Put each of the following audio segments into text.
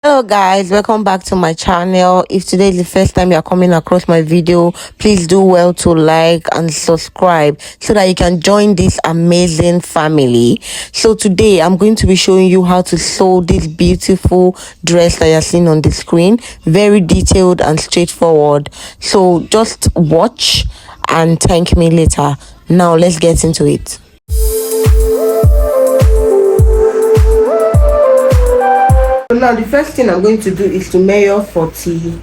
Hello guys, welcome back to my channel. If today is the first time you are coming across my video, please do well to like and subscribe so that you can join this amazing family. So today I'm going to be showing you how to sew this beautiful dress that you're seeing on the screen. Very detailed and straightforward. So just watch and thank me later. Now let's get into it. So now the first thing I'm going to do is to measure 42.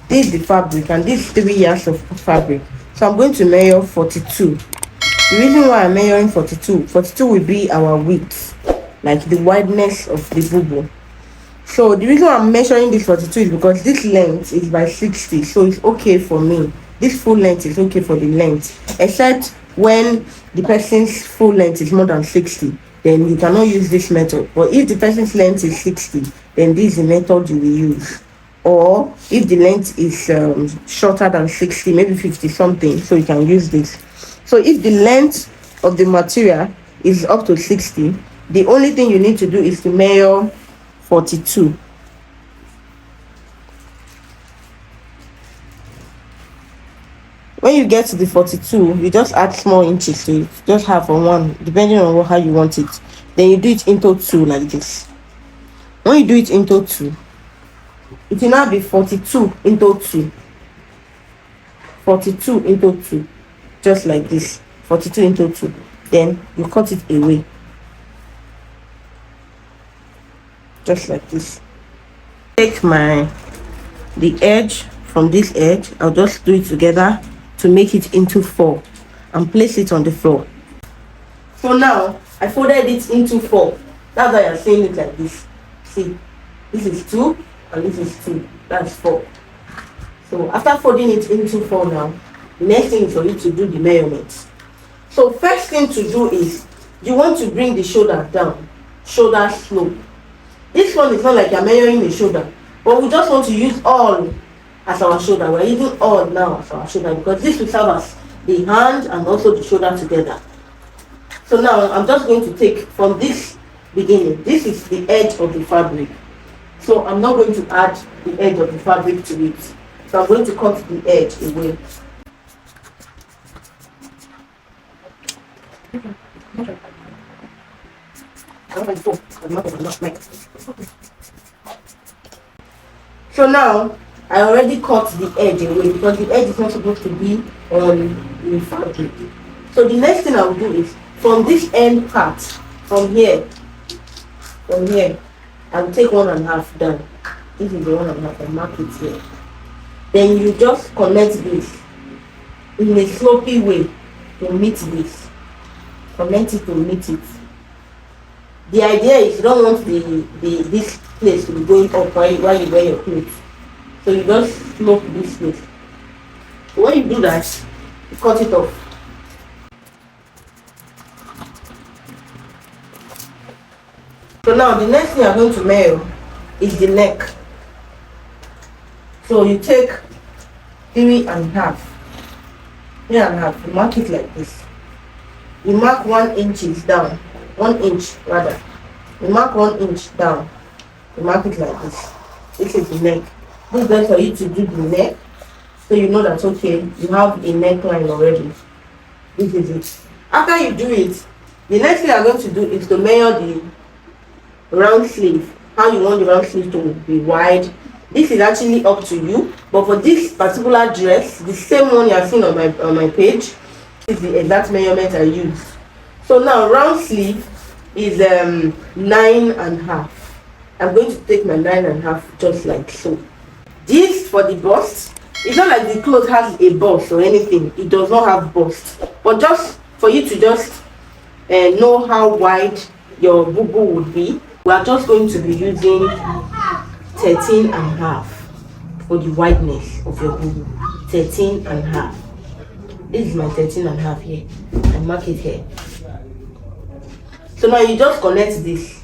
This is the fabric and this is 3 yards of fabric. So I'm going to measure 42. The reason why I'm measuring 42 will be our width, like the wideness of the bubu. So the reason why I'm measuring this 42 is because this length is by 60, so it's okay for me. This full length is okay for the length, except when the person's full length is more than 60. Then you cannot use this method. But if the person's length is 60, then this is the method you will use. Or if the length is shorter than 60, maybe 50 something, so you can use this. So if the length of the material is up to 60, the only thing you need to do is to measure 42. When you get to the 42, you just add small inches to it. Just half or one, depending on how you want it. Then you do it into 2 like this. When you do it into 2, it will now be 42 into 2. 42 into 2. Just like this. 42 into 2. Then you cut it away. Just like this. Take the edge from this edge. I'll just do it together to make it into 4 and place it on the floor. So now I folded it into 4. That's why you're seeing it like this. See, this is 2 and this is 2. That's 4. So after folding it into 4 now, the next thing is for you to do the measurements. So first thing to do is you want to bring the shoulder down, shoulder slope. This one is not like you're measuring the shoulder, but we just want to use all as our shoulder. We're using all now as our shoulder because this will serve as the hand and also the shoulder together. So now I'm just going to take from this beginning. This is the edge of the fabric. So I'm not going to add the edge of the fabric to it. So I'm going to cut the edge away. So now I already cut the edge away because the edge is not supposed to be on the fabric. So the next thing I will do is from this end part, from here, I will take 1.5 down. This is the 1.5, and mark it here. Then you just connect this in a slopy way to meet this. Connect it to meet it. The idea is you don't want this place to be going up while you wear your clothes. So you just slope this place. So when you do that, you cut it off. So now the next thing I'm going to measure is the neck. So you take 3.5. 3.5. You mark it like this. You mark 1 inch down. 1 inch rather. You mark 1 inch down. You mark it like this. This is the neck. This is just for you to do the neck, so you know that okay, you have a neckline already. This is it. After you do it, the next thing I'm going to do is to measure the round sleeve. How you want the round sleeve to be wide. This is actually up to you, but for this particular dress, the same one you have seen on my page, this is the exact measurement I used. So now round sleeve is 9.5. I'm going to take my 9.5 just like so. This for the bust. It's not like the cloth has a bust or anything. It does not have bust. But just for you to just know how wide your bubu would be, we are just going to be using 13.5 for the wideness of your bubu. 13.5. This is my 13.5 here. I mark it here. So now you just connect this.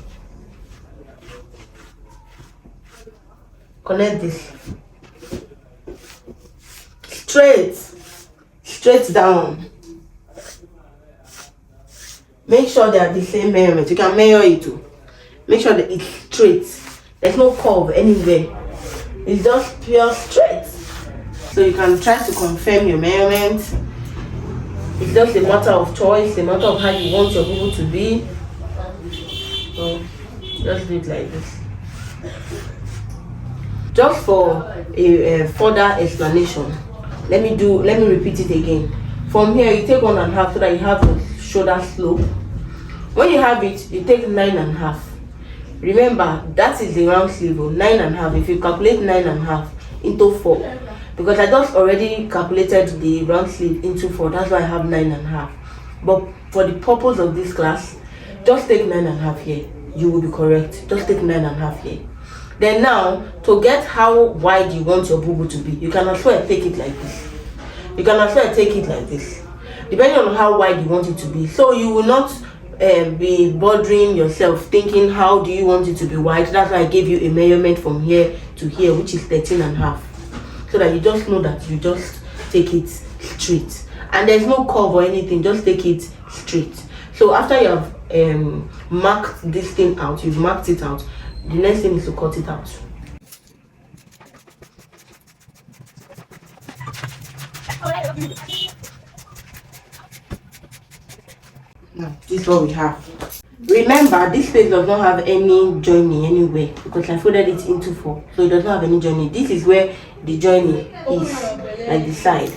Connect this. Straight down. Make sure they are the same measurement. You can measure it too. Make sure that it's straight. There's no curve anywhere. It's just pure straight. So you can try to confirm your measurement. It's just a matter of choice, a matter of how you want your boubou to be. So just do it like this. Just for a further explanation, let me repeat it again. From here, you take 1.5 so that you have the shoulder slope. When you have it, you take 9.5. Remember, that is the round sleeve, 9.5. If you calculate 9.5 into 4, because I just already calculated the round sleeve into 4, that's why I have 9.5. But for the purpose of this class, just take 9.5 here. You will be correct. Just take 9.5 here. Then now, to get how wide you want your boubou to be, you can as well take it like this. You can as well take it like this, depending on how wide you want it to be. So you will not be bothering yourself thinking how do you want it to be wide. That's why I gave you a measurement from here to here, which is 13.5, so that you just know that you just take it straight and there's no curve or anything. Just take it straight. So after you have marked this thing out, you've marked it out, the next thing is to cut it out. Now, this is what we have. Remember, this place does not have any joining anywhere because I folded it into 4, so it does not have any joining. This is where the joining is, like the side.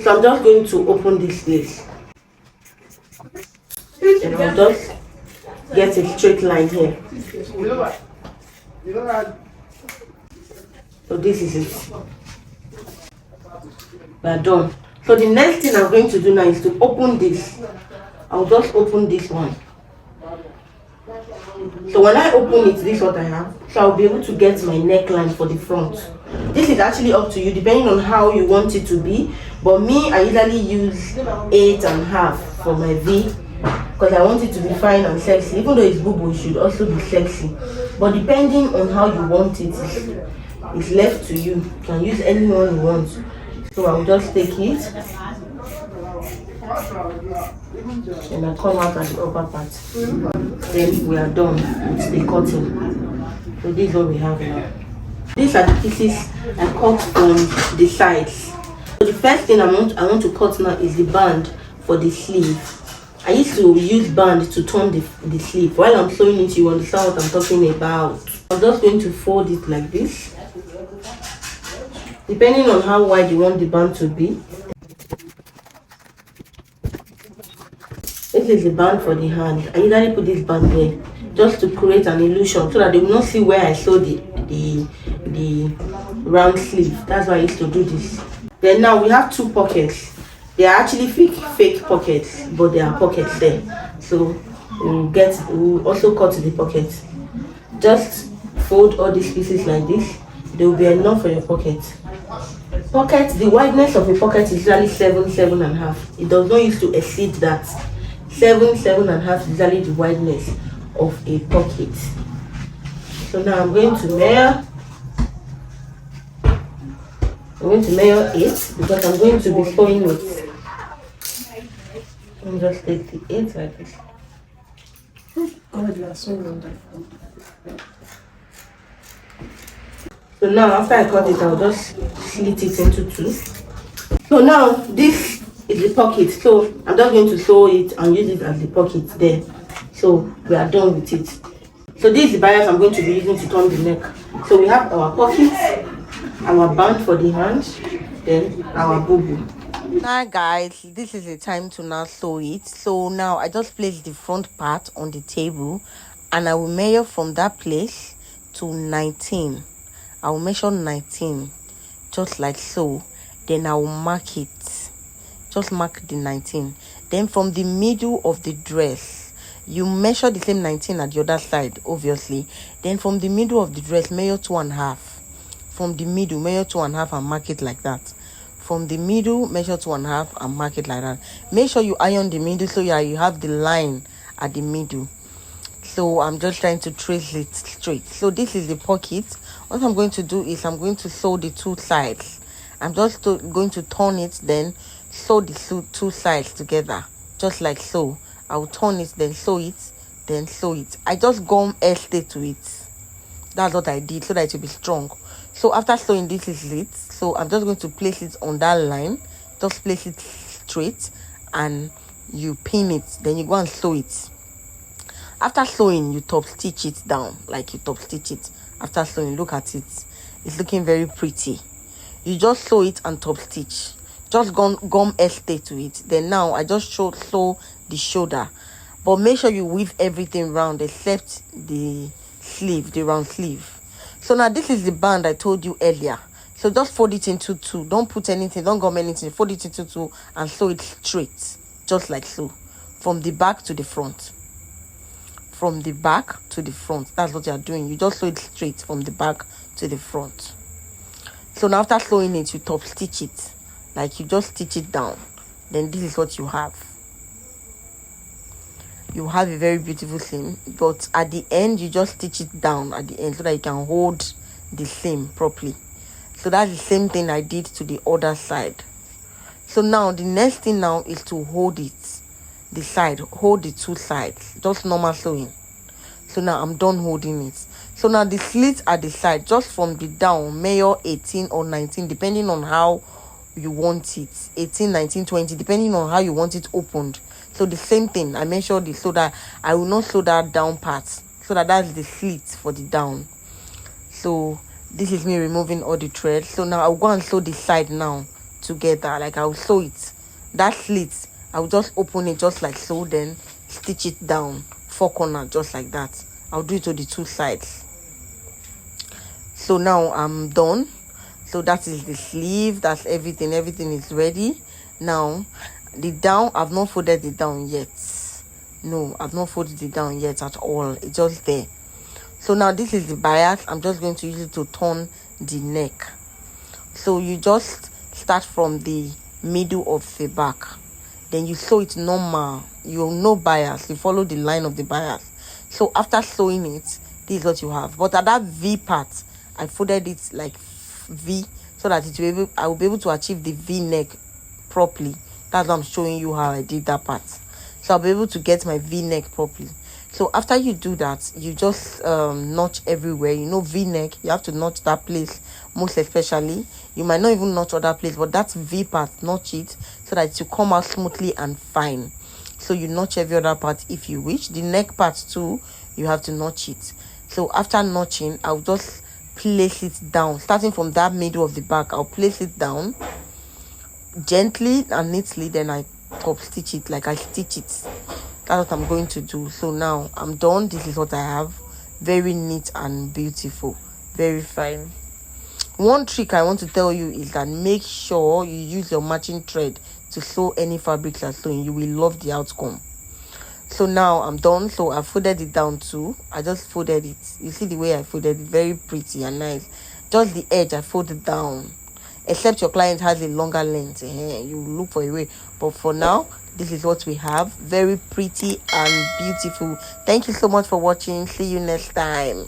So I'm just going to open this place. And I'll just get a straight line here. So this is it. We are done. So the next thing I'm going to do now is to open this. I'll just open this one. So when I open it, this is what I have. So I'll be able to get my neckline for the front. This is actually up to you depending on how you want it to be. But me, I usually use 8.5 for my V because I want it to be fine and sexy. Even though it's boubou, it should also be sexy. But depending on how you want it, it's left to you. You can use any one you want. So I'll just take it and I come out at the upper part. Then we are done with the cutting. So this is what we have now. These are the pieces I cut from the sides. So the first thing I want to cut now is the band for the sleeve. I used to use band to turn the sleeve. While I'm sewing it, you understand what I'm talking about. I'm just going to fold it like this. Depending on how wide you want the band to be. This is the band for the hand. I usually put this band there just to create an illusion so that they will not see where I sewed the round sleeve. That's why I used to do this. Then now we have 2 pockets. They are actually fake pockets, but there are pockets there. So we'll also cut the pockets. Just fold all these pieces like this. There will be enough for your pocket. The wideness of a pocket is usually 7.5. It does not used to exceed that. 7.5 is usually the wideness of a pocket. So now I'm going to measure. I'm going to measure it because I'm going to be sewing it. And just take the 8 like this. God, you are so wonderful. So now after I cut it, I'll just slit it into 2. So now this is the pocket. So I'm just going to sew it and use it as the pocket there. So we are done with it. So this is the bias I'm going to be using to turn the neck. So we have our pocket, our band for the hand, then our boubou. Now guys, this is the time to now sew it. So now I just place the front part on the table and I will measure from that place to 19. I will measure 19 just like so. Then I will mark it. Just mark the 19. Then from the middle of the dress, you measure the same 19 at the other side, obviously. Then from the middle of the dress, measure 2.5. From the middle, measure 2.5 and mark it like that. From the middle, measure 2.5 and mark it like that. Make sure you iron the middle so you have the line at the middle. So I'm just trying to trace it straight. So this is the pocket. What I'm going to do is I'm going to sew the 2 sides. I'm just going to turn it, then sew the 2 sides together, just like so. I will turn it, then sew it, then sew it. I just gum hairstay to it. That's what I did so that it will be strong. So after sewing, this is it. So I'm just going to place it on that line. Just place it straight and you pin it. Then you go and sew it. After sewing, you top stitch it down. Like you top stitch it. After sewing, look at it. It's looking very pretty. You just sew it and top stitch. Just gum estee to it. Then now I just sew the shoulder. But make sure you weave everything round except the sleeve, the round sleeve. So now this is the band I told you earlier. So just fold it into two. Don't put anything, don't gum anything. Fold it into two and sew it straight. Just like so. From the back to the front. From the back to the front. That's what you are doing. You just sew it straight from the back to the front. So now after sewing it, you top stitch it. Like you just stitch it down. Then this is what you have. You have a very beautiful seam, but at the end you just stitch it down at the end so that you can hold the seam properly. So that's the same thing I did to the other side. So now the next thing now is to hold it, the side, hold the two sides, just normal sewing. So now I'm done holding it. So now the slit at the side, just from the down, measure 18 or 19 depending on how you want it. 18, 19, 20 depending on how you want it opened. So the same thing, I measured it so that I will not sew that down part, so that that's the slit for the down. So this is me removing all the threads. So now I'll go and sew the side now together. Like I'll sew it, that slit, I'll just open it just like so, then stitch it down 4 corners just like that. I'll do it to the two sides. So now I'm done. So that is the sleeve, that's everything is ready. Now the down, I've not folded it down yet. No, I've not folded it down yet at all. It's just there. So now this is the bias. I'm just going to use it to turn the neck. So you just start from the middle of the back. Then you sew it normal. You no bias. You follow the line of the bias. So after sewing it, this is what you have. But at that V part, I folded it like V so that I will be able to achieve the V neck properly. That's why I'm showing you how I did that part. So I'll be able to get my V neck properly. So after you do that, you just notch everywhere. You know, V neck, you have to notch that place most especially. You might not even notch other place, but that V part, notch it so that it will come out smoothly and fine. So you notch every other part if you wish. The neck part too, you have to notch it. So after notching, I'll just place it down. Starting from that middle of the back, I'll place it down gently and neatly. Then I top stitch it, like I stitch it. That's what I'm going to do. So now I'm done. This is what I have. Very neat and beautiful. Very fine. One trick I want to tell you is that make sure you use your matching thread to sew any fabrics you're sewing. You will love the outcome. So now I'm done. So I folded it down too. I just folded it. You see the way I folded it? Very pretty and nice. Just the edge I folded down. Except your client has a longer length. You look for a way. But for now, this is what we have. Very pretty and beautiful. Thank you so much for watching. See you next time.